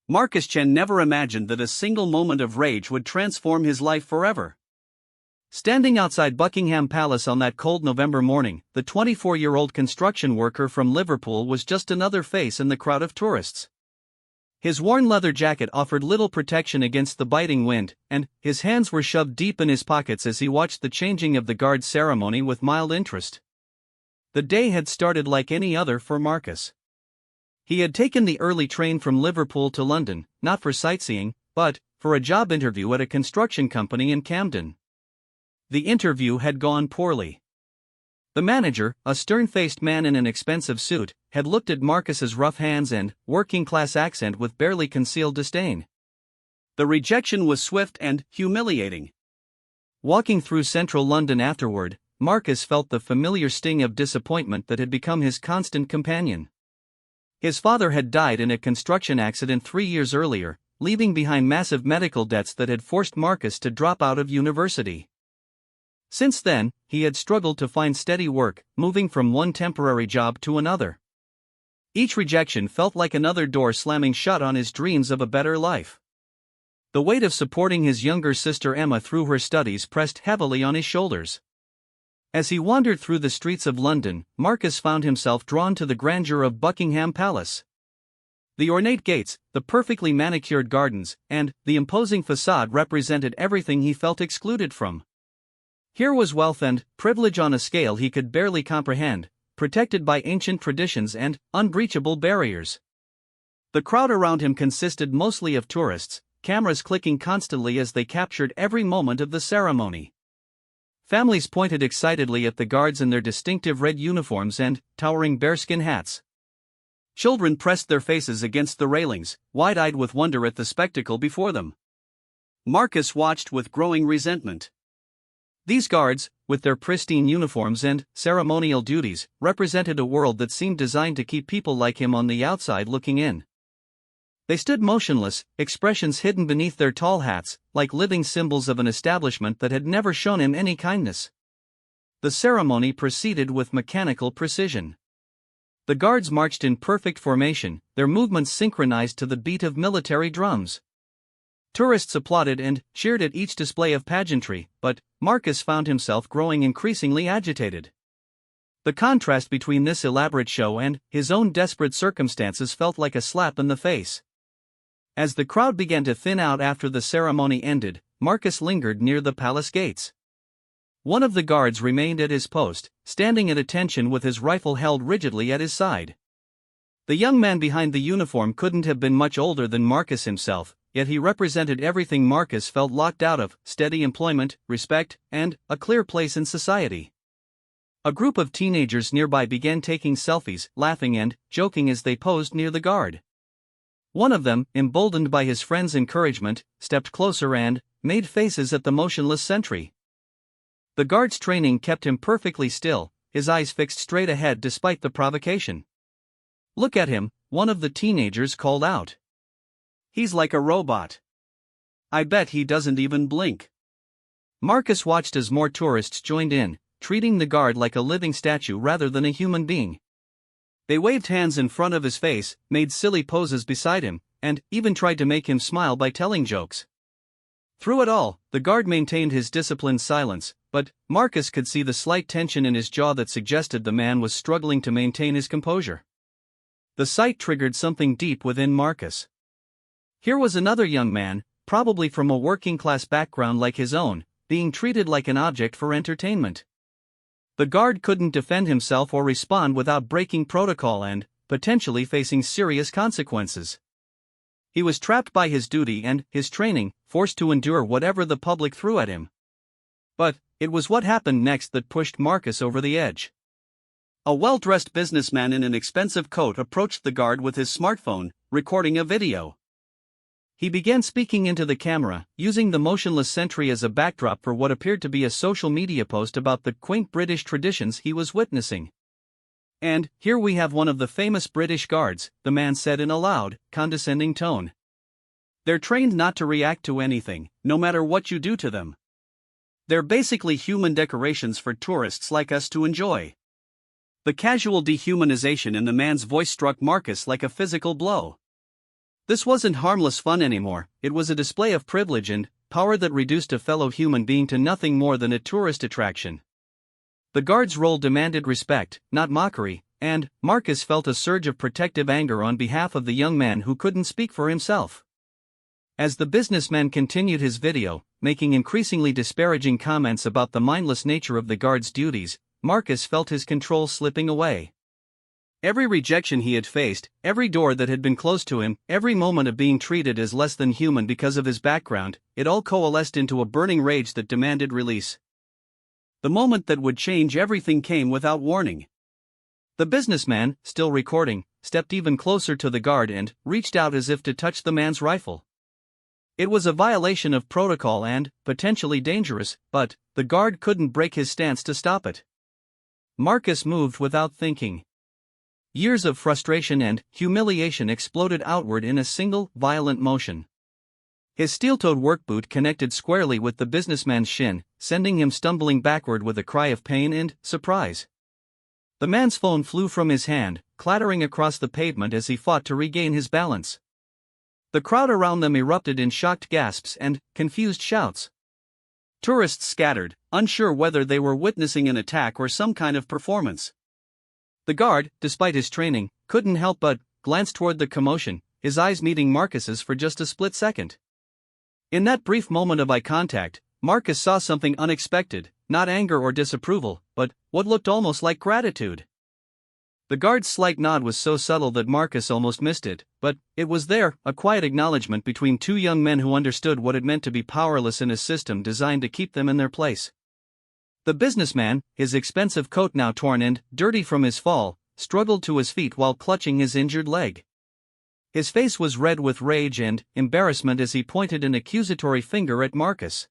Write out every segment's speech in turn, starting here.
Marcus Chen never imagined that a single moment of rage would transform his life forever. Standing outside Buckingham Palace on that cold November morning, the 24-year-old construction worker from Liverpool was just another face in the crowd of tourists. His worn leather jacket offered little protection against the biting wind, and his hands were shoved deep in his pockets as he watched the changing of the guard ceremony with mild interest. The day had started like any other for Marcus. He had taken the early train from Liverpool to London, not for sightseeing, but for a job interview at a construction company in Camden. The interview had gone poorly. The manager, a stern-faced man in an expensive suit, had looked at Marcus's rough hands and working-class accent with barely concealed disdain. The rejection was swift and humiliating. Walking through central London afterward, Marcus felt the familiar sting of disappointment that had become his constant companion. His father had died in a construction accident 3 years earlier, leaving behind massive medical debts that had forced Marcus to drop out of university. Since then, he had struggled to find steady work, moving from one temporary job to another. Each rejection felt like another door slamming shut on his dreams of a better life. The weight of supporting his younger sister Emma through her studies pressed heavily on his shoulders. As he wandered through the streets of London, Marcus found himself drawn to the grandeur of Buckingham Palace. The ornate gates, the perfectly manicured gardens, and the imposing facade represented everything he felt excluded from. Here was wealth and privilege on a scale he could barely comprehend, protected by ancient traditions and unbreachable barriers. The crowd around him consisted mostly of tourists, cameras clicking constantly as they captured every moment of the ceremony. Families pointed excitedly at the guards in their distinctive red uniforms and towering bearskin hats. Children pressed their faces against the railings, wide-eyed with wonder at the spectacle before them. Marcus watched with growing resentment. These guards, with their pristine uniforms and ceremonial duties, represented a world that seemed designed to keep people like him on the outside looking in. They stood motionless, expressions hidden beneath their tall hats, like living symbols of an establishment that had never shown him any kindness. The ceremony proceeded with mechanical precision. The guards marched in perfect formation, their movements synchronized to the beat of military drums. Tourists applauded and cheered at each display of pageantry, but Marcus found himself growing increasingly agitated. The contrast between this elaborate show and his own desperate circumstances felt like a slap in the face. As the crowd began to thin out after the ceremony ended, Marcus lingered near the palace gates. One of the guards remained at his post, standing at attention with his rifle held rigidly at his side. The young man behind the uniform couldn't have been much older than Marcus himself, yet he represented everything Marcus felt locked out of: steady employment, respect, and a clear place in society. A group of teenagers nearby began taking selfies, laughing and joking as they posed near the guard. One of them, emboldened by his friend's encouragement, stepped closer and made faces at the motionless sentry. The guard's training kept him perfectly still, his eyes fixed straight ahead despite the provocation. "Look at him," one of the teenagers called out. "He's like a robot. I bet he doesn't even blink." Marcus watched as more tourists joined in, treating the guard like a living statue rather than a human being. They waved hands in front of his face, made silly poses beside him, and even tried to make him smile by telling jokes. Through it all, the guard maintained his disciplined silence, but Marcus could see the slight tension in his jaw that suggested the man was struggling to maintain his composure. The sight triggered something deep within Marcus. Here was another young man, probably from a working-class background like his own, being treated like an object for entertainment. The guard couldn't defend himself or respond without breaking protocol and potentially facing serious consequences. He was trapped by his duty and his training, forced to endure whatever the public threw at him. But it was what happened next that pushed Marcus over the edge. A well-dressed businessman in an expensive coat approached the guard with his smartphone, recording a video. He began speaking into the camera, using the motionless sentry as a backdrop for what appeared to be a social media post about the quaint British traditions he was witnessing. "And here we have one of the famous British guards," the man said in a loud, condescending tone. "They're trained not to react to anything, no matter what you do to them. They're basically human decorations for tourists like us to enjoy." The casual dehumanization in the man's voice struck Marcus like a physical blow. This wasn't harmless fun anymore, it was a display of privilege and power that reduced a fellow human being to nothing more than a tourist attraction. The guard's role demanded respect, not mockery, and Marcus felt a surge of protective anger on behalf of the young man who couldn't speak for himself. As the businessman continued his video, making increasingly disparaging comments about the mindless nature of the guard's duties, Marcus felt his control slipping away. Every rejection he had faced, every door that had been closed to him, every moment of being treated as less than human because of his background, it all coalesced into a burning rage that demanded release. The moment that would change everything came without warning. The businessman, still recording, stepped even closer to the guard and reached out as if to touch the man's rifle. It was a violation of protocol and potentially dangerous, but the guard couldn't break his stance to stop it. Marcus moved without thinking. Years of frustration and humiliation exploded outward in a single, violent motion. His steel-toed work boot connected squarely with the businessman's shin, sending him stumbling backward with a cry of pain and surprise. The man's phone flew from his hand, clattering across the pavement as he fought to regain his balance. The crowd around them erupted in shocked gasps and confused shouts. Tourists scattered, unsure whether they were witnessing an attack or some kind of performance. The guard, despite his training, couldn't help but glance toward the commotion, his eyes meeting Marcus's for just a split second. In that brief moment of eye contact, Marcus saw something unexpected, not anger or disapproval, but what looked almost like gratitude. The guard's slight nod was so subtle that Marcus almost missed it, but it was there, a quiet acknowledgement between two young men who understood what it meant to be powerless in a system designed to keep them in their place. The businessman, his expensive coat now torn and dirty from his fall, struggled to his feet while clutching his injured leg. His face was red with rage and embarrassment as he pointed an accusatory finger at Marcus.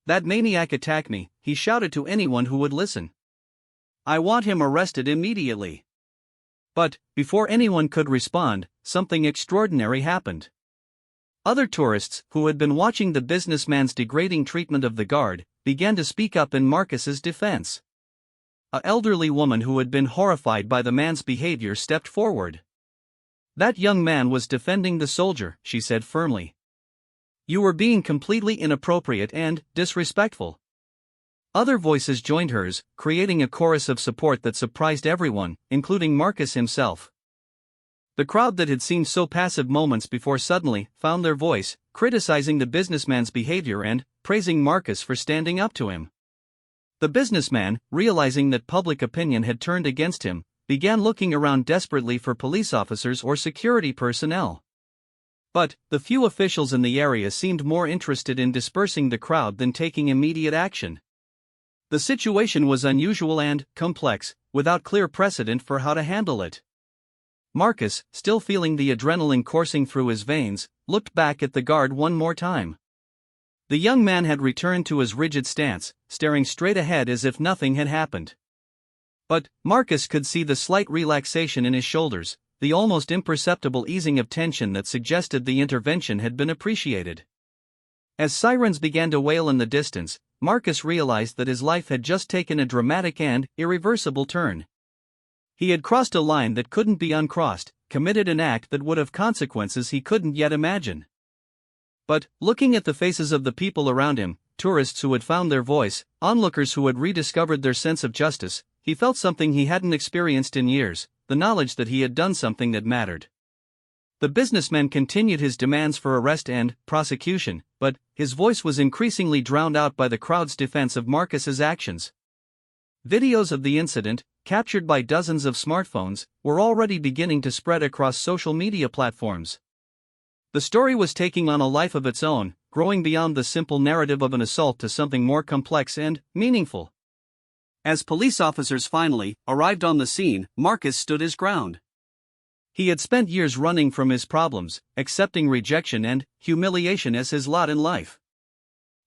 "That maniac attacked me," he shouted to anyone who would listen. "I want him arrested immediately." But, before anyone could respond, something extraordinary happened. Other tourists, who had been watching the businessman's degrading treatment of the guard, began to speak up in Marcus's defense. An elderly woman who had been horrified by the man's behavior stepped forward. "That young man was defending the soldier," she said firmly. "You were being completely inappropriate and disrespectful." Other voices joined hers, creating a chorus of support that surprised everyone, including Marcus himself. The crowd that had seemed so passive moments before suddenly found their voice, criticizing the businessman's behavior and praising Marcus for standing up to him. The businessman, realizing that public opinion had turned against him, began looking around desperately for police officers or security personnel. But the few officials in the area seemed more interested in dispersing the crowd than taking immediate action. The situation was unusual and complex, without clear precedent for how to handle it. Marcus, still feeling the adrenaline coursing through his veins, looked back at the guard one more time. The young man had returned to his rigid stance, staring straight ahead as if nothing had happened. But Marcus could see the slight relaxation in his shoulders, the almost imperceptible easing of tension that suggested the intervention had been appreciated. As sirens began to wail in the distance, Marcus realized that his life had just taken a dramatic and irreversible turn. He had crossed a line that couldn't be uncrossed, committed an act that would have consequences he couldn't yet imagine. But, looking at the faces of the people around him, tourists who had found their voice, onlookers who had rediscovered their sense of justice, he felt something he hadn't experienced in years, the knowledge that he had done something that mattered. The businessman continued his demands for arrest and prosecution, but his voice was increasingly drowned out by the crowd's defense of Marcus's actions. Videos of the incident, captured by dozens of smartphones, were already beginning to spread across social media platforms. The story was taking on a life of its own, growing beyond the simple narrative of an assault to something more complex and meaningful. As police officers finally arrived on the scene, Marcus stood his ground. He had spent years running from his problems, accepting rejection and humiliation as his lot in life.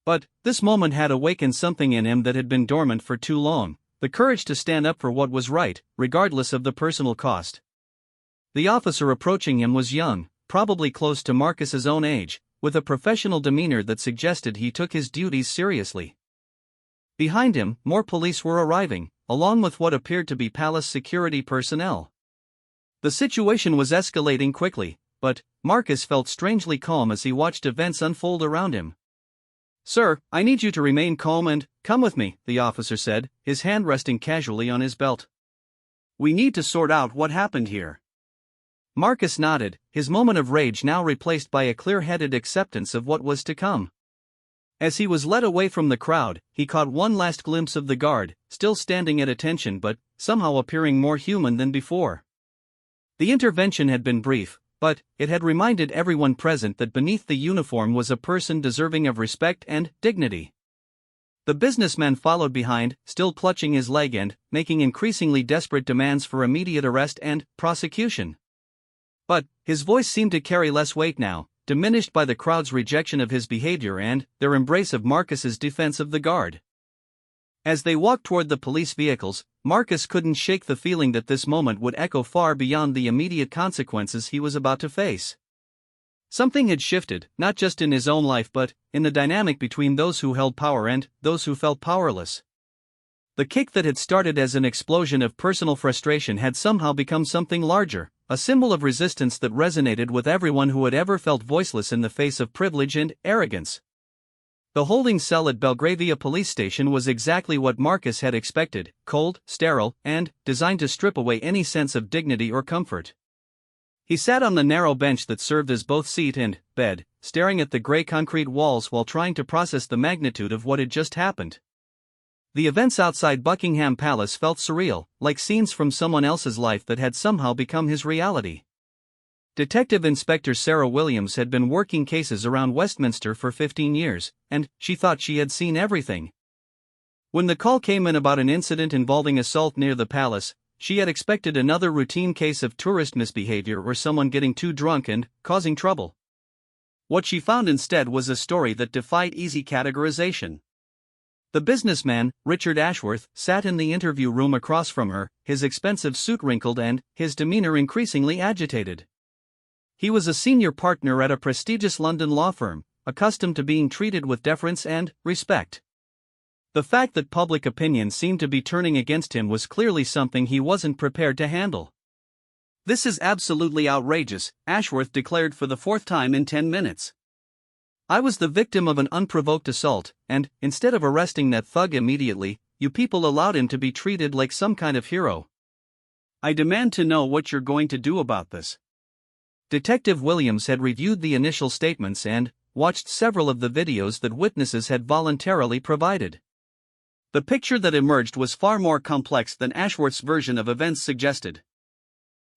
But this moment had awakened something in him that had been dormant for too long, the courage to stand up for what was right, regardless of the personal cost. The officer approaching him was young, probably close to Marcus's own age, with a professional demeanor that suggested he took his duties seriously. Behind him, more police were arriving, along with what appeared to be palace security personnel. The situation was escalating quickly, but Marcus felt strangely calm as he watched events unfold around him. "Sir, I need you to remain calm and come with me," the officer said, his hand resting casually on his belt. "We need to sort out what happened here." Marcus nodded, his moment of rage now replaced by a clear-headed acceptance of what was to come. As he was led away from the crowd, he caught one last glimpse of the guard, still standing at attention but somehow appearing more human than before. The intervention had been brief, but it had reminded everyone present that beneath the uniform was a person deserving of respect and dignity. The businessman followed behind, still clutching his leg and making increasingly desperate demands for immediate arrest and prosecution. But his voice seemed to carry less weight now, diminished by the crowd's rejection of his behavior and their embrace of Marcus's defense of the guard. As they walked toward the police vehicles, Marcus couldn't shake the feeling that this moment would echo far beyond the immediate consequences he was about to face. Something had shifted, not just in his own life but in the dynamic between those who held power and those who felt powerless. The kick that had started as an explosion of personal frustration had somehow become something larger, a symbol of resistance that resonated with everyone who had ever felt voiceless in the face of privilege and arrogance. The holding cell at Belgravia police station was exactly what Marcus had expected: cold, sterile, and designed to strip away any sense of dignity or comfort. He sat on the narrow bench that served as both seat and bed, staring at the gray concrete walls while trying to process the magnitude of what had just happened. The events outside Buckingham Palace felt surreal, like scenes from someone else's life that had somehow become his reality. Detective Inspector Sarah Williams had been working cases around Westminster for 15 years, and she thought she had seen everything. When the call came in about an incident involving assault near the palace, she had expected another routine case of tourist misbehavior or someone getting too drunk and causing trouble. What she found instead was a story that defied easy categorization. The businessman, Richard Ashworth, sat in the interview room across from her, his expensive suit wrinkled and his demeanor increasingly agitated. He was a senior partner at a prestigious London law firm, accustomed to being treated with deference and respect. The fact that public opinion seemed to be turning against him was clearly something he wasn't prepared to handle. "This is absolutely outrageous," Ashworth declared for the fourth time in 10 minutes. "I was the victim of an unprovoked assault, and, instead of arresting that thug immediately, you people allowed him to be treated like some kind of hero. I demand to know what you're going to do about this." Detective Williams had reviewed the initial statements and watched several of the videos that witnesses had voluntarily provided. The picture that emerged was far more complex than Ashworth's version of events suggested.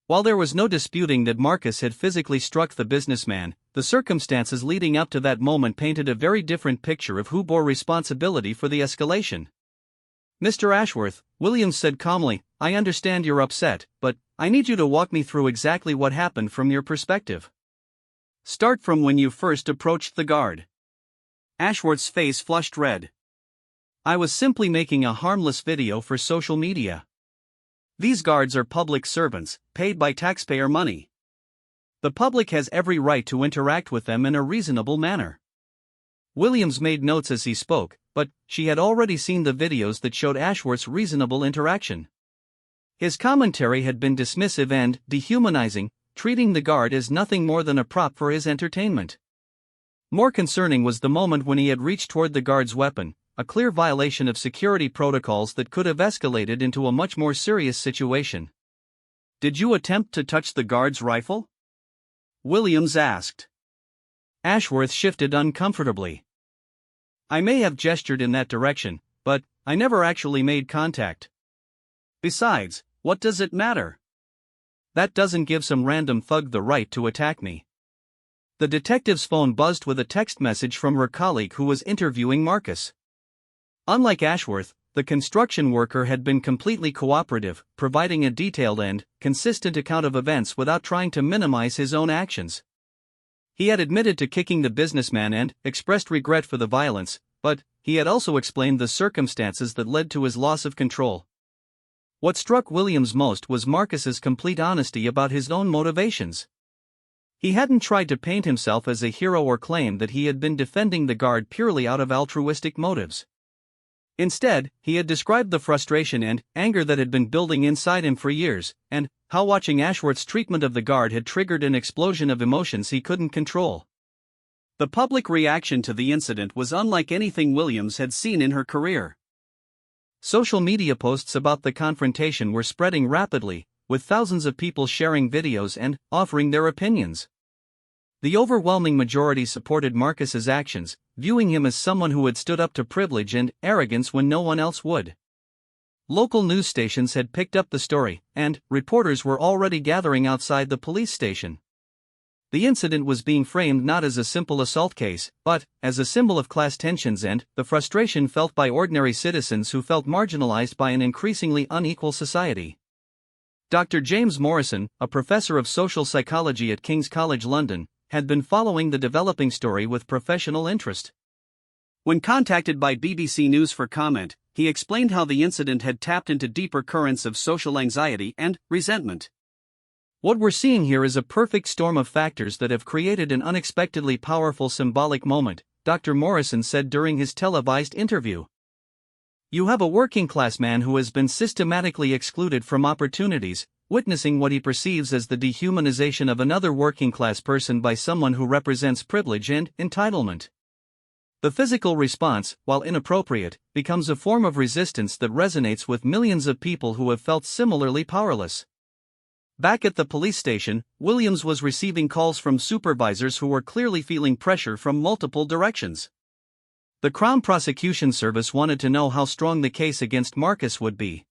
While there was no disputing that Marcus had physically struck the businessman, the circumstances leading up to that moment painted a very different picture of who bore responsibility for the escalation. "Mr. Ashworth," Williams said calmly, "I understand you're upset, but I need you to walk me through exactly what happened from your perspective. Start from when you first approached the guard." Ashworth's face flushed red. "I was simply making a harmless video for social media. These guards are public servants, paid by taxpayer money. The public has every right to interact with them in a reasonable manner." Williams made notes as he spoke, but she had already seen the videos that showed Ashworth's reasonable interaction. His commentary had been dismissive and dehumanizing, treating the guard as nothing more than a prop for his entertainment. More concerning was the moment when he had reached toward the guard's weapon, a clear violation of security protocols that could have escalated into a much more serious situation. "Did you attempt to touch the guard's rifle?" Williams asked. Ashworth shifted uncomfortably. "I may have gestured in that direction, but I never actually made contact. Besides, what does it matter? That doesn't give some random thug the right to attack me." The detective's phone buzzed with a text message from her colleague who was interviewing Marcus. Unlike Ashworth, the construction worker had been completely cooperative, providing a detailed and consistent account of events without trying to minimize his own actions. He had admitted to kicking the businessman and expressed regret for the violence, but he had also explained the circumstances that led to his loss of control. What struck Williams most was Marcus's complete honesty about his own motivations. He hadn't tried to paint himself as a hero or claim that he had been defending the guard purely out of altruistic motives. Instead, he had described the frustration and anger that had been building inside him for years, and how watching Ashworth's treatment of the guard had triggered an explosion of emotions he couldn't control. The public reaction to the incident was unlike anything Williams had seen in her career. Social media posts about the confrontation were spreading rapidly, with thousands of people sharing videos and offering their opinions. The overwhelming majority supported Marcus's actions, viewing him as someone who had stood up to privilege and arrogance when no one else would. Local news stations had picked up the story, and reporters were already gathering outside the police station. The incident was being framed not as a simple assault case, but as a symbol of class tensions and the frustration felt by ordinary citizens who felt marginalized by an increasingly unequal society. Dr. James Morrison, a professor of social psychology at King's College London, had been following the developing story with professional interest. When contacted by BBC News for comment, he explained how the incident had tapped into deeper currents of social anxiety and resentment. "What we're seeing here is a perfect storm of factors that have created an unexpectedly powerful symbolic moment," Dr. Morrison said during his televised interview. "You have a working-class man who has been systematically excluded from opportunities, witnessing what he perceives as the dehumanization of another working-class person by someone who represents privilege and entitlement. The physical response, while inappropriate, becomes a form of resistance that resonates with millions of people who have felt similarly powerless." Back at the police station, Williams was receiving calls from supervisors who were clearly feeling pressure from multiple directions. The Crown Prosecution Service wanted to know how strong the case against Marcus would be.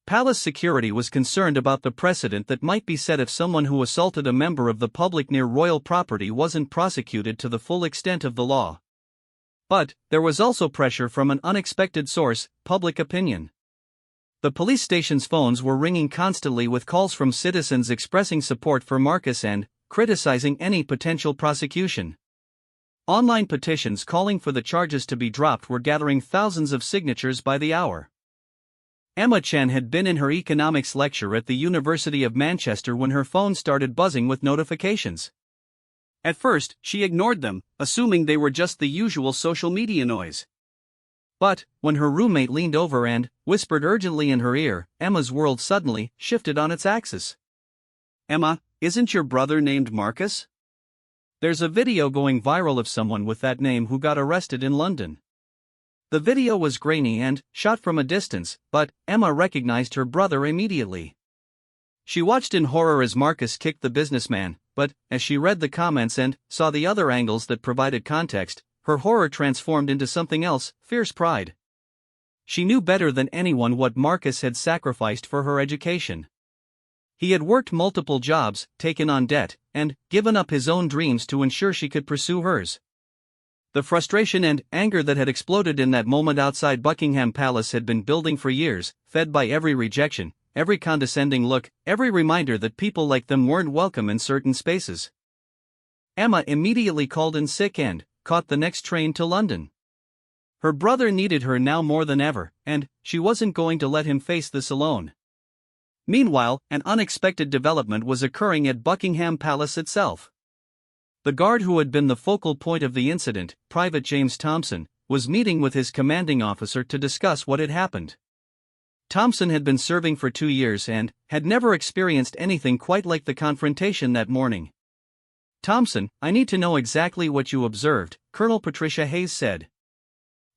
Palace security was concerned about the precedent that might be set if someone who assaulted a member of the public near royal property wasn't prosecuted to the full extent of the law. But there was also pressure from an unexpected source: public opinion. The police station's phones were ringing constantly with calls from citizens expressing support for Marcus and criticizing any potential prosecution. Online petitions calling for the charges to be dropped were gathering thousands of signatures by the hour. Emma Chen had been in her economics lecture at the University of Manchester when her phone started buzzing with notifications. At first, she ignored them, assuming they were just the usual social media noise. But when her roommate leaned over and whispered urgently in her ear, Emma's world suddenly shifted on its axis. "Emma, isn't your brother named Marcus? There's a video going viral of someone with that name who got arrested in London." The video was grainy and shot from a distance, but Emma recognized her brother immediately. She watched in horror as Marcus kicked the businessman, but as she read the comments and saw the other angles that provided context, her horror transformed into something else: fierce pride. She knew better than anyone what Marcus had sacrificed for her education. He had worked multiple jobs, taken on debt, and given up his own dreams to ensure she could pursue hers. The frustration and anger that had exploded in that moment outside Buckingham Palace had been building for years, fed by every rejection, every condescending look, every reminder that people like them weren't welcome in certain spaces. Emma immediately called in sick and caught the next train to London. Her brother needed her now more than ever, and she wasn't going to let him face this alone. Meanwhile, an unexpected development was occurring at Buckingham Palace itself. The guard who had been the focal point of the incident, Private James Thompson, was meeting with his commanding officer to discuss what had happened. Thompson had been serving for 2 years and had never experienced anything quite like the confrontation that morning. "Thompson, I need to know exactly what you observed," Colonel Patricia Hayes said.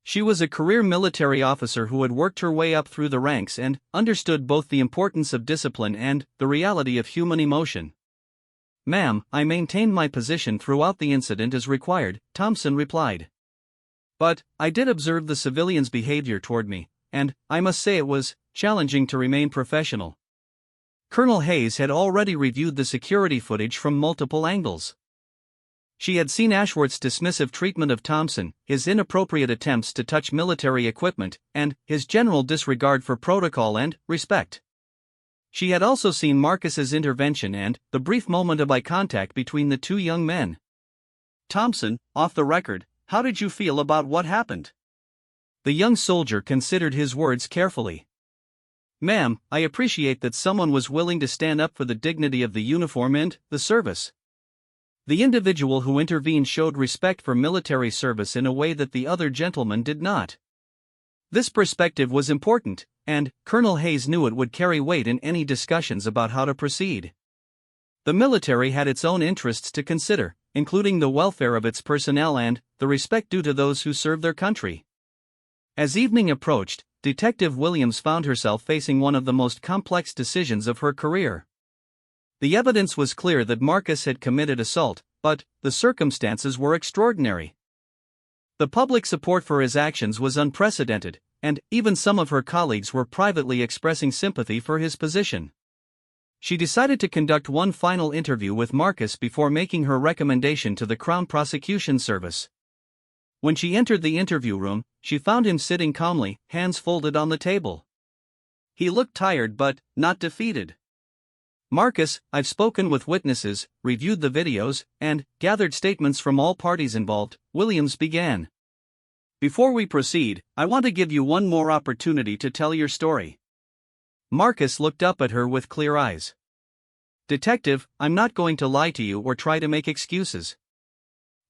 She was a career military officer who had worked her way up through the ranks and understood both the importance of discipline and the reality of human emotion. "Ma'am, I maintained my position throughout the incident as required," Thompson replied. "But I did observe the civilians' behavior toward me, and I must say it was challenging to remain professional." Colonel Hayes had already reviewed the security footage from multiple angles. She had seen Ashworth's dismissive treatment of Thompson, his inappropriate attempts to touch military equipment, and his general disregard for protocol and respect. She had also seen Marcus's intervention and the brief moment of eye contact between the two young men. "Thompson, off the record, how did you feel about what happened?" The young soldier considered his words carefully. "Ma'am, I appreciate that someone was willing to stand up for the dignity of the uniform and the service. The individual who intervened showed respect for military service in a way that the other gentleman did not. This perspective was important, and Colonel Hayes knew it would carry weight in any discussions about how to proceed. The military had its own interests to consider, including the welfare of its personnel and the respect due to those who serve their country. As evening approached, Detective Williams found herself facing one of the most complex decisions of her career. The evidence was clear that Marcus had committed assault, but the circumstances were extraordinary. The public support for his actions was unprecedented, and even some of her colleagues were privately expressing sympathy for his position. She decided to conduct one final interview with Marcus before making her recommendation to the Crown Prosecution Service. When she entered the interview room, she found him sitting calmly, hands folded on the table. He looked tired but not defeated. "Marcus, I've spoken with witnesses, reviewed the videos, and gathered statements from all parties involved," Williams began. "Before we proceed, I want to give you one more opportunity to tell your story." Marcus looked up at her with clear eyes. "Detective, I'm not going to lie to you or try to make excuses.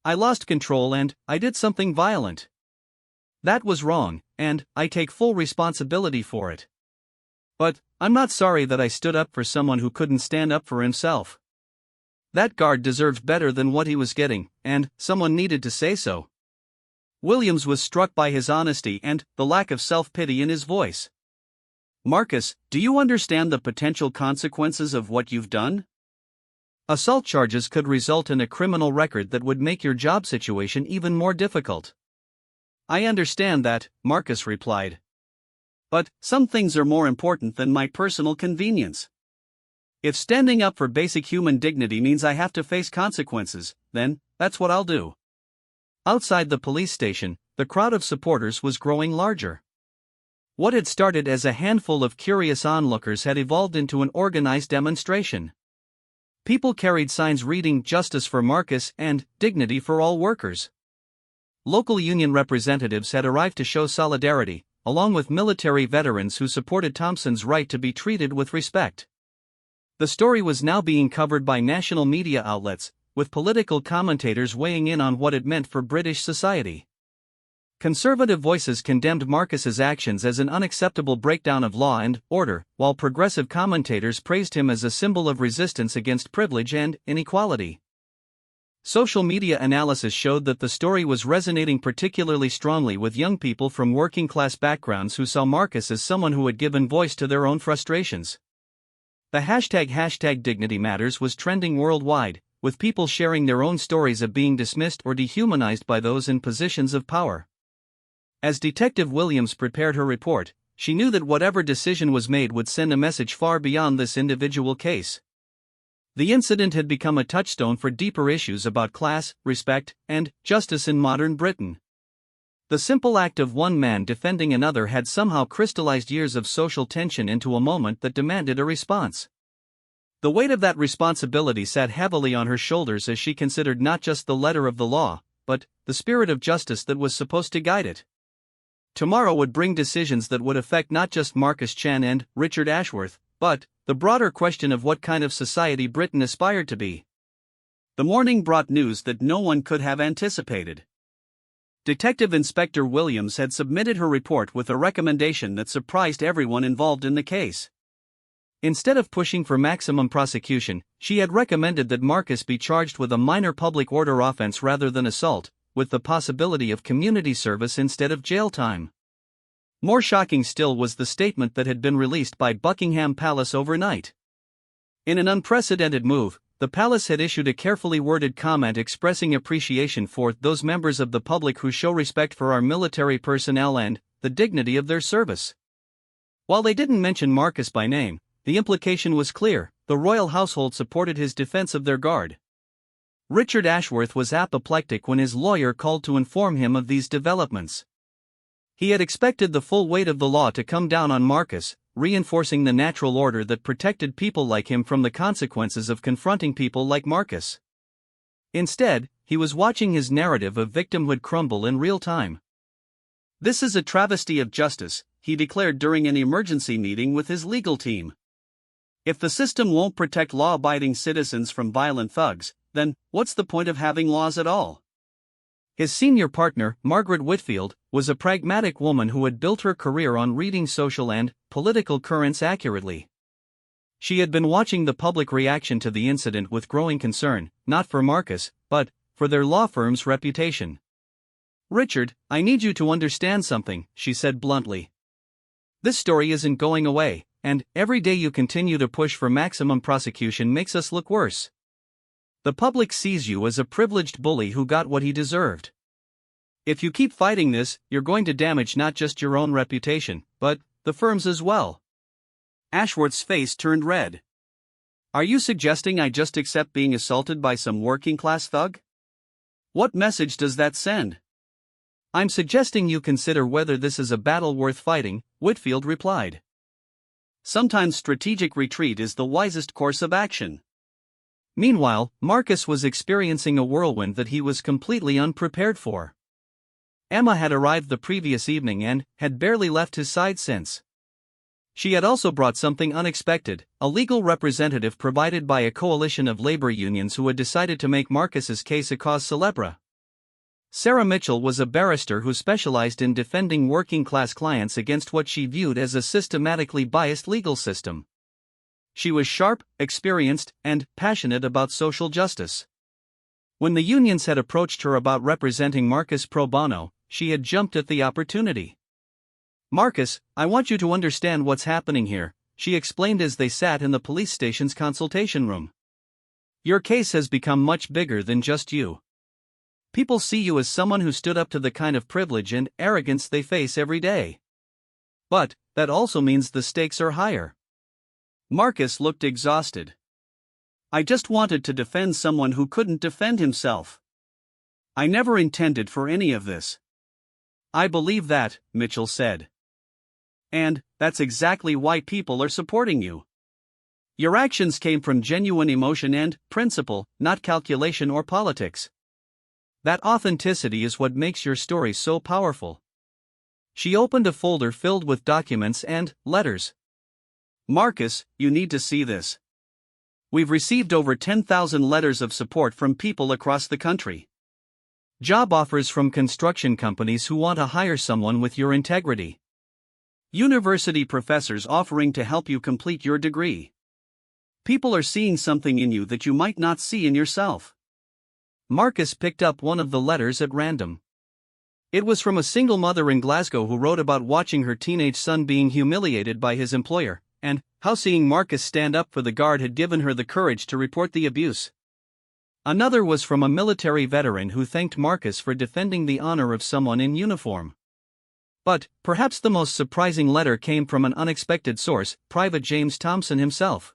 I lost control and I did something violent. That was wrong, and I take full responsibility for it. But I'm not sorry that I stood up for someone who couldn't stand up for himself. That guard deserved better than what he was getting, and someone needed to say so." Williams was struck by his honesty and the lack of self-pity in his voice. "Marcus, do you understand the potential consequences of what you've done? Assault charges could result in a criminal record that would make your job situation even more difficult." "I understand that," Marcus replied. "But some things are more important than my personal convenience. If standing up for basic human dignity means I have to face consequences, then that's what I'll do." Outside the police station, the crowd of supporters was growing larger. What had started as a handful of curious onlookers had evolved into an organized demonstration. People carried signs reading "Justice for Marcus" and "Dignity for all workers." Local union representatives had arrived to show solidarity, along with military veterans who supported Thompson's right to be treated with respect. The story was now being covered by national media outlets, with political commentators weighing in on what it meant for British society. Conservative voices condemned Marcus's actions as an unacceptable breakdown of law and order, while progressive commentators praised him as a symbol of resistance against privilege and inequality. Social media analysis showed that the story was resonating particularly strongly with young people from working-class backgrounds who saw Marcus as someone who had given voice to their own frustrations. The hashtag Dignity Matters was trending worldwide, with people sharing their own stories of being dismissed or dehumanized by those in positions of power. As Detective Williams prepared her report, she knew that whatever decision was made would send a message far beyond this individual case. The incident had become a touchstone for deeper issues about class, respect, and justice in modern Britain. The simple act of one man defending another had somehow crystallized years of social tension into a moment that demanded a response. The weight of that responsibility sat heavily on her shoulders as she considered not just the letter of the law, but the spirit of justice that was supposed to guide it. Tomorrow would bring decisions that would affect not just Marcus Chan and Richard Ashworth, but the broader question of what kind of society Britain aspired to be. The morning brought news that no one could have anticipated. Detective Inspector Williams had submitted her report with a recommendation that surprised everyone involved in the case. Instead of pushing for maximum prosecution, she had recommended that Marcus be charged with a minor public order offense rather than assault, with the possibility of community service instead of jail time. More shocking still was the statement that had been released by Buckingham Palace overnight. In an unprecedented move, the palace had issued a carefully worded comment expressing appreciation for those members of the public who show respect for our military personnel and the dignity of their service. While they didn't mention Marcus by name, the implication was clear: the royal household supported his defense of their guard. Richard Ashworth was apoplectic when his lawyer called to inform him of these developments. He had expected the full weight of the law to come down on Marcus, reinforcing the natural order that protected people like him from the consequences of confronting people like Marcus. Instead, he was watching his narrative of victimhood crumble in real time. "This is a travesty of justice," he declared during an emergency meeting with his legal team. "If the system won't protect law-abiding citizens from violent thugs, then what's the point of having laws at all?" His senior partner, Margaret Whitfield, was a pragmatic woman who had built her career on reading social and political currents accurately. She had been watching the public reaction to the incident with growing concern, not for Marcus, but for their law firm's reputation. "Richard, I need you to understand something," she said bluntly. "This story isn't going away, and every day you continue to push for maximum prosecution makes us look worse. The public sees you as a privileged bully who got what he deserved. If you keep fighting this, you're going to damage not just your own reputation, but the firm's as well." Ashworth's face turned red. "Are you suggesting I just accept being assaulted by some working-class thug? What message does that send?" "I'm suggesting you consider whether this is a battle worth fighting," Whitfield replied. "Sometimes strategic retreat is the wisest course of action." Meanwhile, Marcus was experiencing a whirlwind that he was completely unprepared for. Emma had arrived the previous evening and had barely left his side since. She had also brought something unexpected, a legal representative provided by a coalition of labor unions who had decided to make Marcus's case a cause célèbre. Sarah Mitchell was a barrister who specialized in defending working-class clients against what she viewed as a systematically biased legal system. She was sharp, experienced, and passionate about social justice. When the unions had approached her about representing Marcus pro bono, she had jumped at the opportunity. "Marcus, I want you to understand what's happening here," she explained as they sat in the police station's consultation room. "Your case has become much bigger than just you. People see you as someone who stood up to the kind of privilege and arrogance they face every day. But that also means the stakes are higher." Marcus looked exhausted. "I just wanted to defend someone who couldn't defend himself. I never intended for any of this." "I believe that," Mitchell said. "And that's exactly why people are supporting you. Your actions came from genuine emotion and principle, not calculation or politics. That authenticity is what makes your story so powerful." She opened a folder filled with documents and letters. "Marcus, you need to see this. We've received over 10,000 letters of support from people across the country. Job offers from construction companies who want to hire someone with your integrity. University professors offering to help you complete your degree. People are seeing something in you that you might not see in yourself." Marcus picked up one of the letters at random. It was from a single mother in Glasgow who wrote about watching her teenage son being humiliated by his employer, and how seeing Marcus stand up for the guard had given her the courage to report the abuse. Another was from a military veteran who thanked Marcus for defending the honor of someone in uniform. But perhaps the most surprising letter came from an unexpected source, Private James Thompson himself.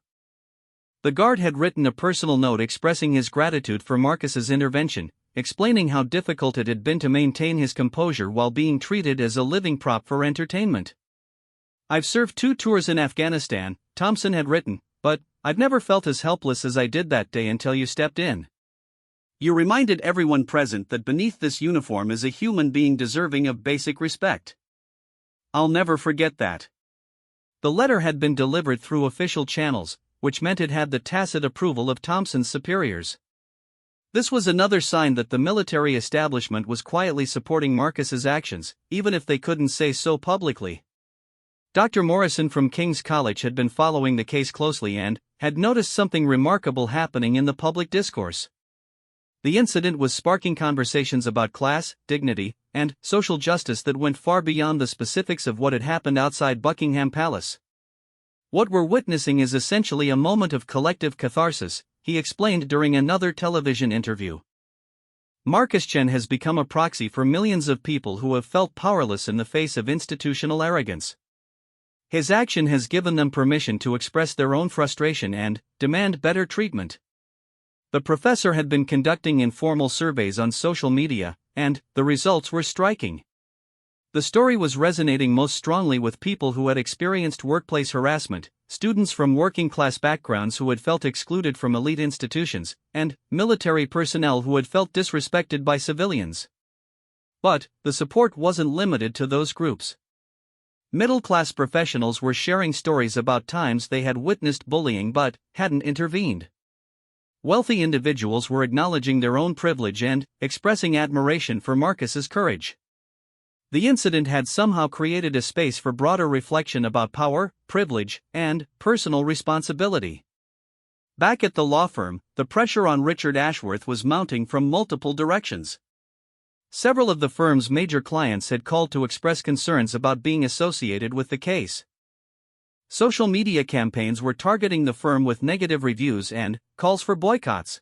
The guard had written a personal note expressing his gratitude for Marcus's intervention, explaining how difficult it had been to maintain his composure while being treated as a living prop for entertainment. "I've served 2 tours in Afghanistan," Thompson had written, "but I've never felt as helpless as I did that day until you stepped in. You reminded everyone present that beneath this uniform is a human being deserving of basic respect. I'll never forget that." The letter had been delivered through official channels, which meant it had the tacit approval of Thompson's superiors. This was another sign that the military establishment was quietly supporting Marcus's actions, even if they couldn't say so publicly. Dr. Morrison from King's College had been following the case closely and had noticed something remarkable happening in the public discourse. The incident was sparking conversations about class, dignity, and social justice that went far beyond the specifics of what had happened outside Buckingham Palace. "What we're witnessing is essentially a moment of collective catharsis," he explained during another television interview. "Marcus Chen has become a proxy for millions of people who have felt powerless in the face of institutional arrogance. His action has given them permission to express their own frustration and demand better treatment." The professor had been conducting informal surveys on social media, and the results were striking. The story was resonating most strongly with people who had experienced workplace harassment, students from working-class backgrounds who had felt excluded from elite institutions, and military personnel who had felt disrespected by civilians. But the support wasn't limited to those groups. Middle-class professionals were sharing stories about times they had witnessed bullying but hadn't intervened. Wealthy individuals were acknowledging their own privilege and expressing admiration for Marcus's courage. The incident had somehow created a space for broader reflection about power, privilege, and personal responsibility. Back at the law firm, the pressure on Richard Ashworth was mounting from multiple directions. Several of the firm's major clients had called to express concerns about being associated with the case. Social media campaigns were targeting the firm with negative reviews and calls for boycotts.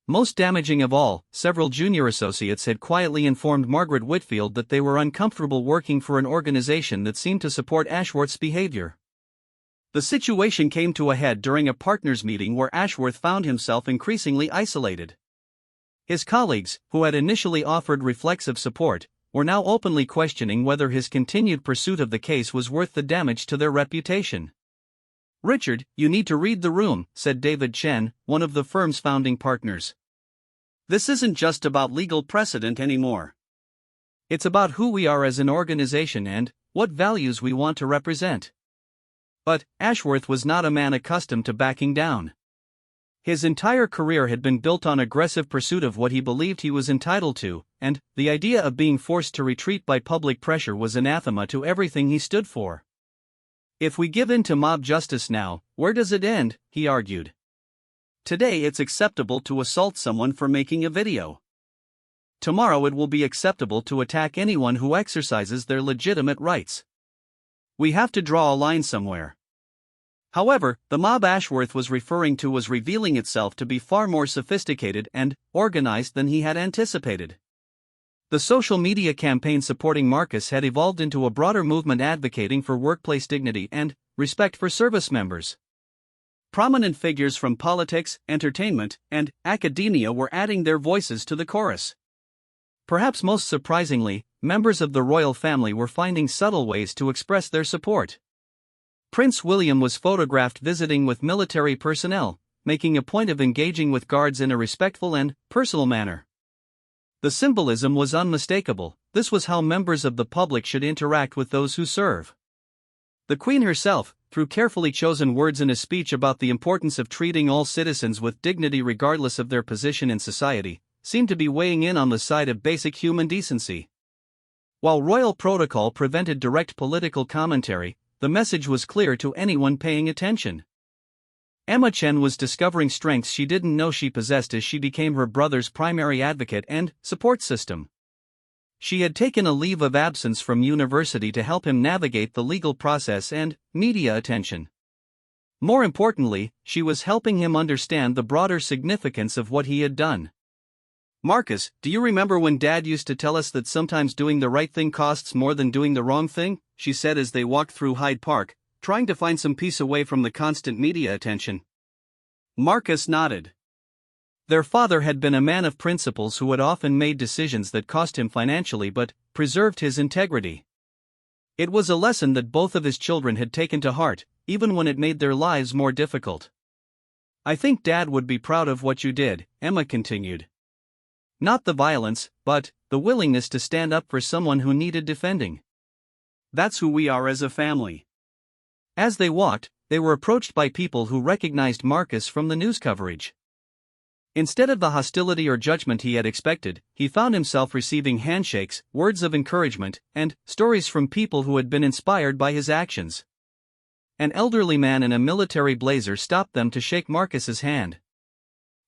Most damaging of all, several junior associates had quietly informed Margaret Whitfield that they were uncomfortable working for an organization that seemed to support Ashworth's behavior. The situation came to a head during a partners' meeting where Ashworth found himself increasingly isolated. His colleagues, who had initially offered reflexive support, were now openly questioning whether his continued pursuit of the case was worth the damage to their reputation. "Richard, you need to read the room," said David Chen, one of the firm's founding partners. "This isn't just about legal precedent anymore. It's about who we are as an organization and what values we want to represent." But Ashworth was not a man accustomed to backing down. His entire career had been built on aggressive pursuit of what he believed he was entitled to, and the idea of being forced to retreat by public pressure was anathema to everything he stood for. "If we give in to mob justice now, where does it end?" he argued. "Today it's acceptable to assault someone for making a video. Tomorrow it will be acceptable to attack anyone who exercises their legitimate rights. We have to draw a line somewhere." However, the mob Ashworth was referring to was revealing itself to be far more sophisticated and organized than he had anticipated. The social media campaign supporting Marcus had evolved into a broader movement advocating for workplace dignity and respect for service members. Prominent figures from politics, entertainment, and academia were adding their voices to the chorus. Perhaps most surprisingly, members of the royal family were finding subtle ways to express their support. Prince William was photographed visiting with military personnel, making a point of engaging with guards in a respectful and personal manner. The symbolism was unmistakable. This was how members of the public should interact with those who serve. The Queen herself, through carefully chosen words in a speech about the importance of treating all citizens with dignity regardless of their position in society, seemed to be weighing in on the side of basic human decency. While royal protocol prevented direct political commentary, the message was clear to anyone paying attention. Emma Chen was discovering strengths she didn't know she possessed as she became her brother's primary advocate and support system. She had taken a leave of absence from university to help him navigate the legal process and media attention. More importantly, she was helping him understand the broader significance of what he had done. "Marcus, do you remember when Dad used to tell us that sometimes doing the right thing costs more than doing the wrong thing?" she said as they walked through Hyde Park, trying to find some peace away from the constant media attention. Marcus nodded. Their father had been a man of principles who had often made decisions that cost him financially but preserved his integrity. It was a lesson that both of his children had taken to heart, even when it made their lives more difficult. "I think Dad would be proud of what you did," Emma continued. "Not the violence, but the willingness to stand up for someone who needed defending. That's who we are as a family." As they walked, they were approached by people who recognized Marcus from the news coverage. Instead of the hostility or judgment he had expected, he found himself receiving handshakes, words of encouragement, and stories from people who had been inspired by his actions. An elderly man in a military blazer stopped them to shake Marcus's hand.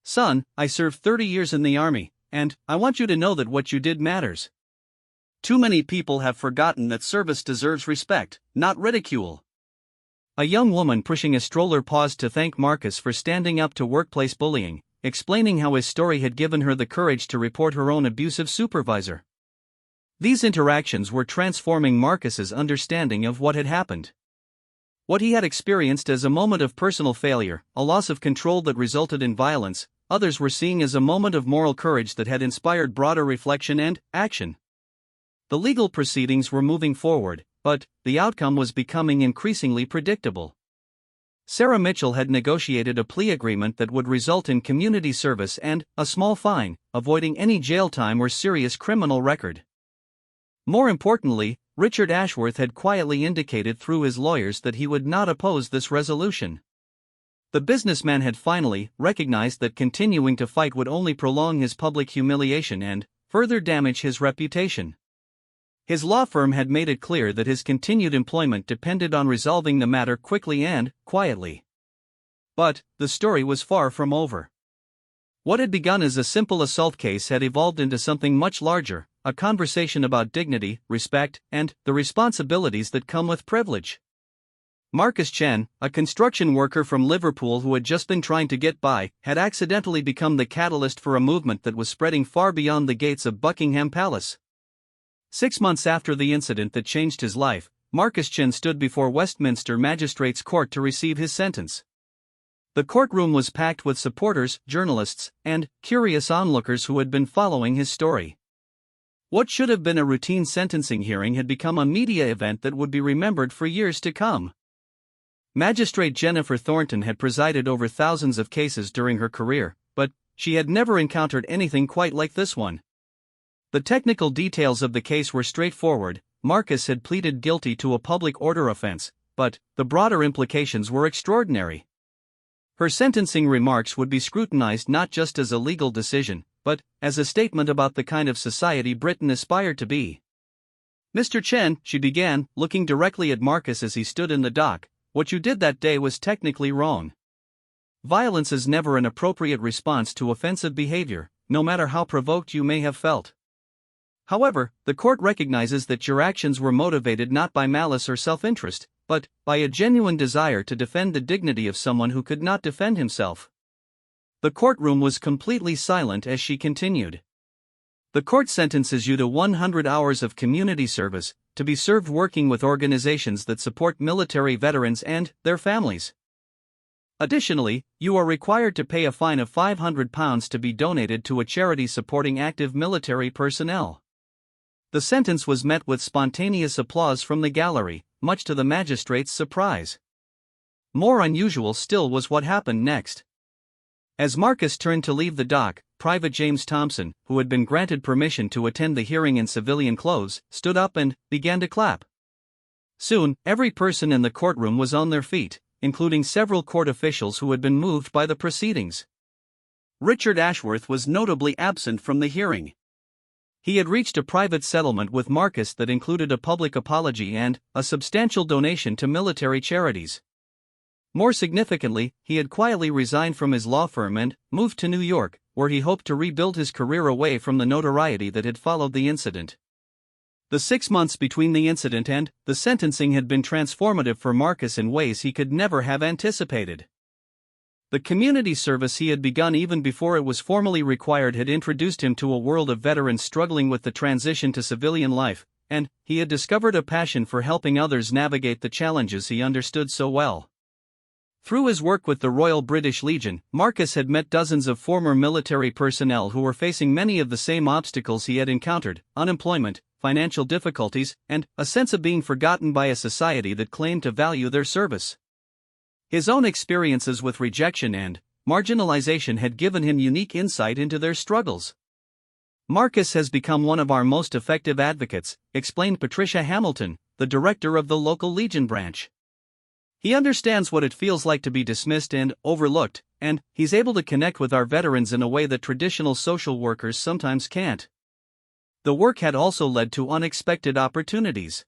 "Son, I served 30 years in the army, and I want you to know that what you did matters. Too many people have forgotten that service deserves respect, not ridicule." A young woman pushing a stroller paused to thank Marcus for standing up to workplace bullying, explaining how his story had given her the courage to report her own abusive supervisor. These interactions were transforming Marcus's understanding of what had happened. What he had experienced as a moment of personal failure, a loss of control that resulted in violence, others were seeing as a moment of moral courage that had inspired broader reflection and action. The legal proceedings were moving forward, but the outcome was becoming increasingly predictable. Sarah Mitchell had negotiated a plea agreement that would result in community service and a small fine, avoiding any jail time or serious criminal record. More importantly, Richard Ashworth had quietly indicated through his lawyers that he would not oppose this resolution. The businessman had finally recognized that continuing to fight would only prolong his public humiliation and further damage his reputation. His law firm had made it clear that his continued employment depended on resolving the matter quickly and quietly. But the story was far from over. What had begun as a simple assault case had evolved into something much larger, a conversation about dignity, respect, and the responsibilities that come with privilege. Marcus Chen, a construction worker from Liverpool who had just been trying to get by, had accidentally become the catalyst for a movement that was spreading far beyond the gates of Buckingham Palace. 6 months after the incident that changed his life, Marcus Chen stood before Westminster Magistrates' Court to receive his sentence. The courtroom was packed with supporters, journalists, and curious onlookers who had been following his story. What should have been a routine sentencing hearing had become a media event that would be remembered for years to come. Magistrate Jennifer Thornton had presided over thousands of cases during her career, but she had never encountered anything quite like this one. The technical details of the case were straightforward. Marcus had pleaded guilty to a public order offense, but the broader implications were extraordinary. Her sentencing remarks would be scrutinized not just as a legal decision, but as a statement about the kind of society Britain aspired to be. "Mr. Chen," she began, looking directly at Marcus as he stood in the dock, "what you did that day was technically wrong. Violence is never an appropriate response to offensive behavior, no matter how provoked you may have felt. However, the court recognizes that your actions were motivated not by malice or self-interest, but by a genuine desire to defend the dignity of someone who could not defend himself." The courtroom was completely silent as she continued. "The court sentences you to 100 hours of community service, to be served working with organizations that support military veterans and their families. Additionally, you are required to pay a fine of £500 to be donated to a charity supporting active military personnel." The sentence was met with spontaneous applause from the gallery, much to the magistrate's surprise. More unusual still was what happened next. As Marcus turned to leave the dock, Private James Thompson, who had been granted permission to attend the hearing in civilian clothes, stood up and began to clap. Soon, every person in the courtroom was on their feet, including several court officials who had been moved by the proceedings. Richard Ashworth was notably absent from the hearing. He had reached a private settlement with Marcus that included a public apology and a substantial donation to military charities. More significantly, he had quietly resigned from his law firm and moved to New York, where he hoped to rebuild his career away from the notoriety that had followed the incident. The 6 months between the incident and the sentencing had been transformative for Marcus in ways he could never have anticipated. The community service he had begun even before it was formally required had introduced him to a world of veterans struggling with the transition to civilian life, and he had discovered a passion for helping others navigate the challenges he understood so well. Through his work with the Royal British Legion, Marcus had met dozens of former military personnel who were facing many of the same obstacles he had encountered: unemployment, financial difficulties, and a sense of being forgotten by a society that claimed to value their service. His own experiences with rejection and marginalization had given him unique insight into their struggles. "Marcus has become one of our most effective advocates," explained Patricia Hamilton, the director of the local Legion branch. "He understands what it feels like to be dismissed and overlooked, and he's able to connect with our veterans in a way that traditional social workers sometimes can't." The work had also led to unexpected opportunities.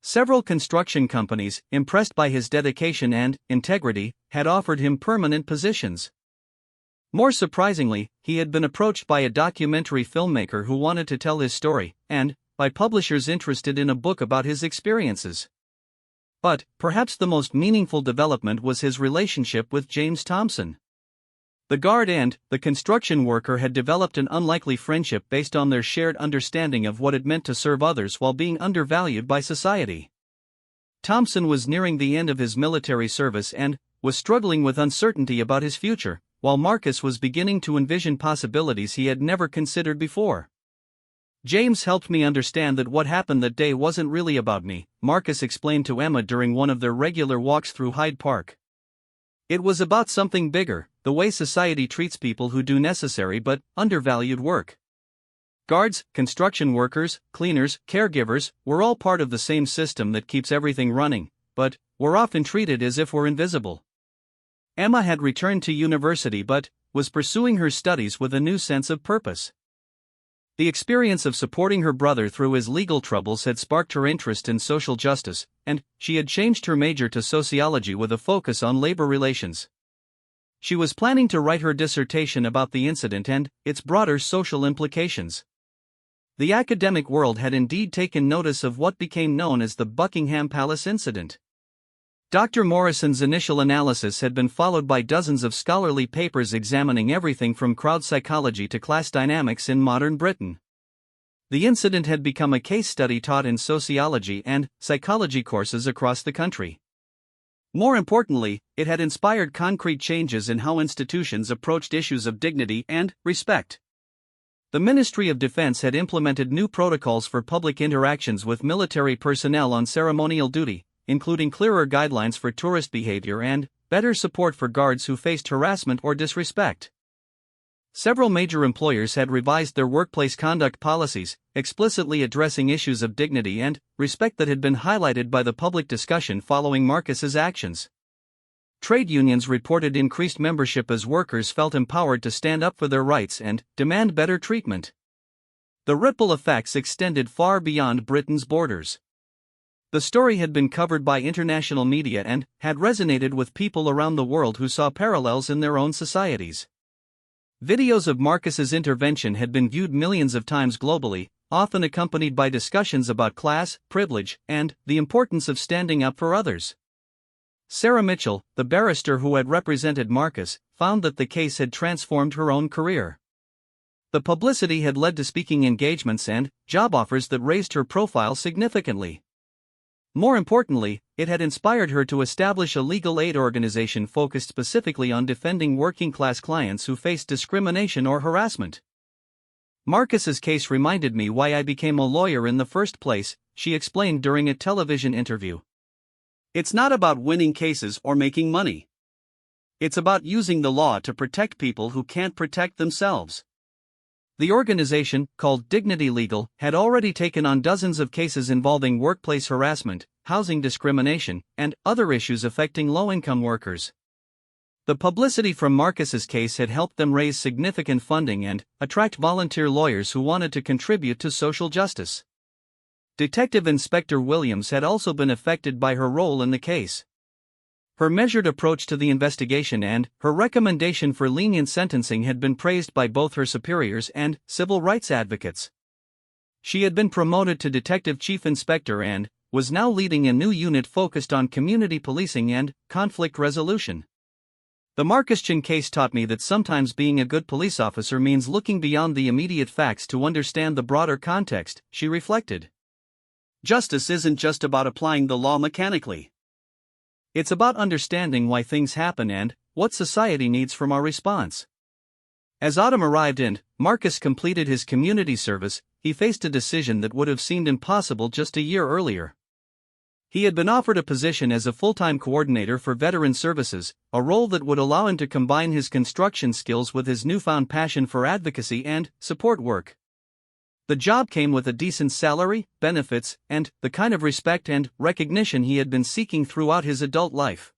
Several construction companies, impressed by his dedication and integrity, had offered him permanent positions. More surprisingly, he had been approached by a documentary filmmaker who wanted to tell his story, and by publishers interested in a book about his experiences. But perhaps the most meaningful development was his relationship with James Thompson. The guard and the construction worker had developed an unlikely friendship based on their shared understanding of what it meant to serve others while being undervalued by society. Thompson was nearing the end of his military service and was struggling with uncertainty about his future, while Marcus was beginning to envision possibilities he had never considered before. "James helped me understand that what happened that day wasn't really about me," Marcus explained to Emma during one of their regular walks through Hyde Park. "It was about something bigger, the way society treats people who do necessary but undervalued work. Guards, construction workers, cleaners, caregivers, we're all part of the same system that keeps everything running, but we're often treated as if we're invisible." Emma had returned to university but was pursuing her studies with a new sense of purpose. The experience of supporting her brother through his legal troubles had sparked her interest in social justice, and she had changed her major to sociology with a focus on labor relations. She was planning to write her dissertation about the incident and its broader social implications. The academic world had indeed taken notice of what became known as the Buckingham Palace incident. Dr. Morrison's initial analysis had been followed by dozens of scholarly papers examining everything from crowd psychology to class dynamics in modern Britain. The incident had become a case study taught in sociology and psychology courses across the country. More importantly, it had inspired concrete changes in how institutions approached issues of dignity and respect. The Ministry of Defense had implemented new protocols for public interactions with military personnel on ceremonial duty, including clearer guidelines for tourist behavior and better support for guards who faced harassment or disrespect. Several major employers had revised their workplace conduct policies, explicitly addressing issues of dignity and respect that had been highlighted by the public discussion following Marcus's actions. Trade unions reported increased membership as workers felt empowered to stand up for their rights and demand better treatment. The ripple effects extended far beyond Britain's borders. The story had been covered by international media and had resonated with people around the world who saw parallels in their own societies. Videos of Marcus's intervention had been viewed millions of times globally, often accompanied by discussions about class, privilege, and the importance of standing up for others. Sarah Mitchell, the barrister who had represented Marcus, found that the case had transformed her own career. The publicity had led to speaking engagements and job offers that raised her profile significantly. More importantly, it had inspired her to establish a legal aid organization focused specifically on defending working-class clients who faced discrimination or harassment. Marcus's case reminded me why I became a lawyer in the first place, she explained during a television interview. It's not about winning cases or making money. It's about using the law to protect people who can't protect themselves. The organization, called Dignity Legal, had already taken on dozens of cases involving workplace harassment, housing discrimination, and other issues affecting low-income workers. The publicity from Marcus's case had helped them raise significant funding and attract volunteer lawyers who wanted to contribute to social justice. Detective Inspector Williams had also been affected by her role in the case. Her measured approach to the investigation and her recommendation for lenient sentencing had been praised by both her superiors and civil rights advocates. She had been promoted to Detective Chief Inspector and was now leading a new unit focused on community policing and conflict resolution. The Marcus case taught me that sometimes being a good police officer means looking beyond the immediate facts to understand the broader context, she reflected. Justice isn't just about applying the law mechanically. It's about understanding why things happen and what society needs from our response. As autumn arrived and Marcus completed his community service, he faced a decision that would have seemed impossible just a year earlier. He had been offered a position as a full-time coordinator for veteran services, a role that would allow him to combine his construction skills with his newfound passion for advocacy and support work. The job came with a decent salary, benefits, and the kind of respect and recognition he had been seeking throughout his adult life.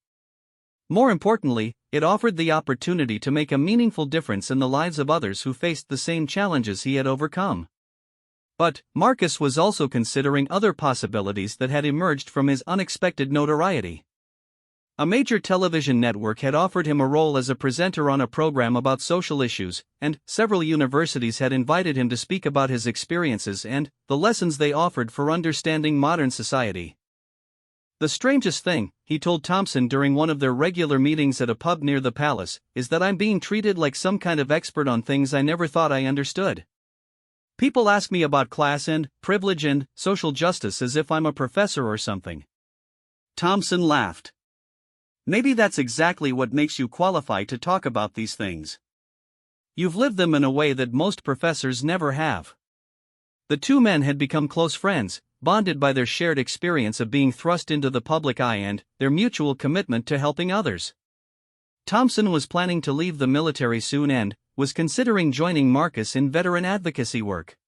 More importantly, it offered the opportunity to make a meaningful difference in the lives of others who faced the same challenges he had overcome. But Marcus was also considering other possibilities that had emerged from his unexpected notoriety. A major television network had offered him a role as a presenter on a program about social issues, and several universities had invited him to speak about his experiences and the lessons they offered for understanding modern society. The strangest thing, he told Thompson during one of their regular meetings at a pub near the palace, is that I'm being treated like some kind of expert on things I never thought I understood. People ask me about class and privilege and social justice as if I'm a professor or something. Thompson laughed. Maybe that's exactly what makes you qualified to talk about these things. You've lived them in a way that most professors never have. The two men had become close friends, bonded by their shared experience of being thrust into the public eye and their mutual commitment to helping others. Thompson was planning to leave the military soon and was considering joining Marcus in veteran advocacy work.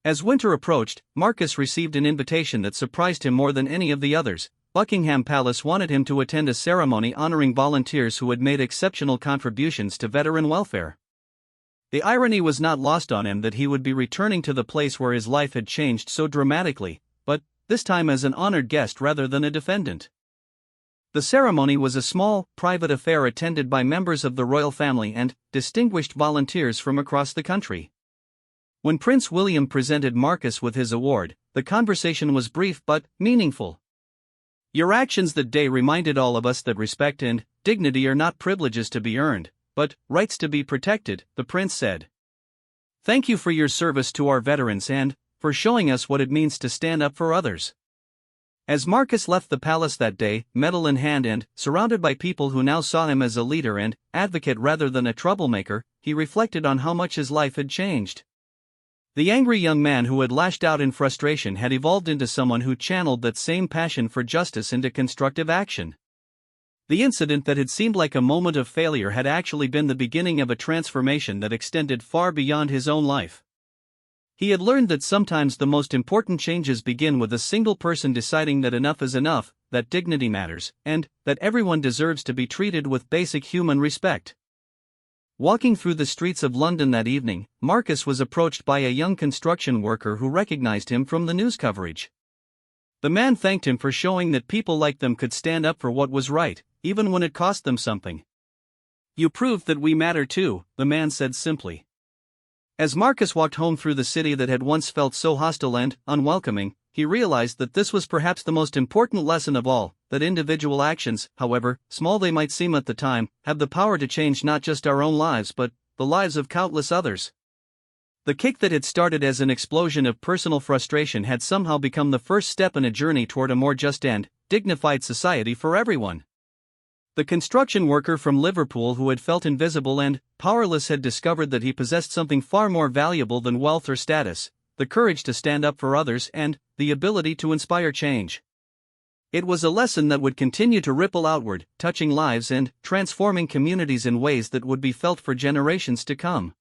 As winter approached, Marcus received an invitation that surprised him more than any of the others. Buckingham Palace wanted him to attend a ceremony honoring volunteers who had made exceptional contributions to veteran welfare. The irony was not lost on him that he would be returning to the place where his life had changed so dramatically, but this time as an honored guest rather than a defendant. The ceremony was a small, private affair attended by members of the royal family and distinguished volunteers from across the country. When Prince William presented Marcus with his award, the conversation was brief but meaningful. "Your actions that day reminded all of us that respect and dignity are not privileges to be earned, but rights to be protected," the prince said. "Thank you for your service to our veterans and for showing us what it means to stand up for others." As Marcus left the palace that day, medal in hand and surrounded by people who now saw him as a leader and advocate rather than a troublemaker, he reflected on how much his life had changed. The angry young man who had lashed out in frustration had evolved into someone who channeled that same passion for justice into constructive action. The incident that had seemed like a moment of failure had actually been the beginning of a transformation that extended far beyond his own life. He had learned that sometimes the most important changes begin with a single person deciding that enough is enough, that dignity matters, and that everyone deserves to be treated with basic human respect. Walking through the streets of London that evening, Marcus was approached by a young construction worker who recognized him from the news coverage. The man thanked him for showing that people like them could stand up for what was right, even when it cost them something. "You proved that we matter too," the man said simply. As Marcus walked home through the city that had once felt so hostile and unwelcoming, he realized that this was perhaps the most important lesson of all, that individual actions, however small they might seem at the time, have the power to change not just our own lives but the lives of countless others. The kick that had started as an explosion of personal frustration had somehow become the first step in a journey toward a more just and dignified society for everyone. The construction worker from Liverpool who had felt invisible and powerless had discovered that he possessed something far more valuable than wealth or status: the courage to stand up for others and the ability to inspire change. It was a lesson that would continue to ripple outward, touching lives and transforming communities in ways that would be felt for generations to come.